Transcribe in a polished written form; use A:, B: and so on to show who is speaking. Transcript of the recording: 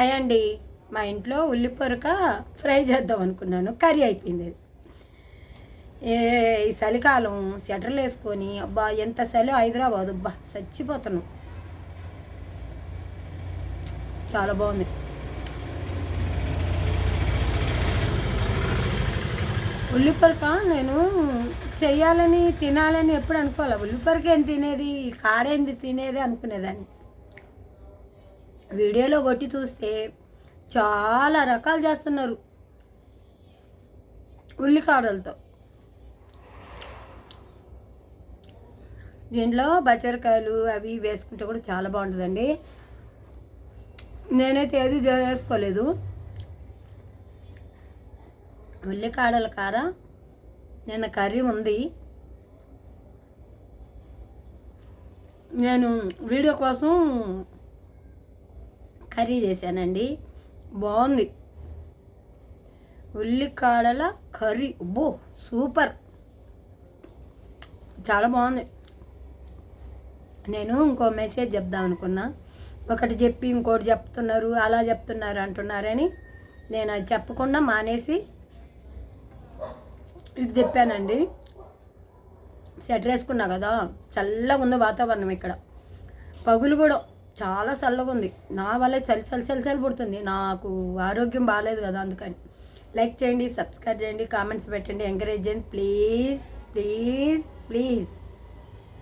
A: Hi అండి. మా ఇంట్లో ఉల్లి పొరక ఫ్రై చేద్దాం అనుకున్నాను, కర్రీ అయిపోయింది. ఈ చలికాలం స్వెటర్లు వేసుకొని అబ్బా ఎంత చలి హైదరాబాద్, అబ్బా చచ్చిపోతాను. చాలా బాగుంది. ఉల్లి పొరక నేను చెయ్యాలని తినాలని ఎప్పుడు అనుకోవాలి. ఉల్లి పొరక ఏం తినేది, కాడేంది తినేది అనుకునేదాన్ని. వీడియోలో కొట్టి చూస్తే చాలా రకాలు చేస్తున్నారు ఉల్లికాడలతో. దీంట్లో బచ్చరికాయలు అవి వేసుకుంటే కూడా చాలా బాగుంటుందండి. నేనైతే ఏది చేసుకోలేదు. ఉల్లికాడల కార నిన్న కర్రీ ఉంది, నేను వీడియో కోసం కర్రీ చేశానండి. బాగుంది. ఉల్లికాడల కర్రీ అబ్బో సూపర్, చాలా బాగుంది. నేను ఇంకో మెసేజ్ చెప్దాం అనుకున్నా, ఒకటి చెప్పి ఇంకోటి చెప్తున్నారు, అలా చెప్తున్నారు అంటున్నారని నేను అది చెప్పకుండా మానేసి ఇది చెప్పానండి. స్వెటర్ వేసుకున్నా కదా, చల్లగా ఉంది వాతావరణం ఇక్కడ. పగులు కూడా చాలా చల్లగా ఉంది. నా వల్లే చలి చలి చలి చలి పుడుతుంది. నాకు ఆరోగ్యం బాగాలేదు కదా, అందుకని. లైక్ చేయండి, సబ్స్క్రైబ్ చేయండి, కామెంట్స్ పెట్టండి, ఎంకరేజ్ చేయండి ప్లీజ్ ప్లీజ్ ప్లీజ్.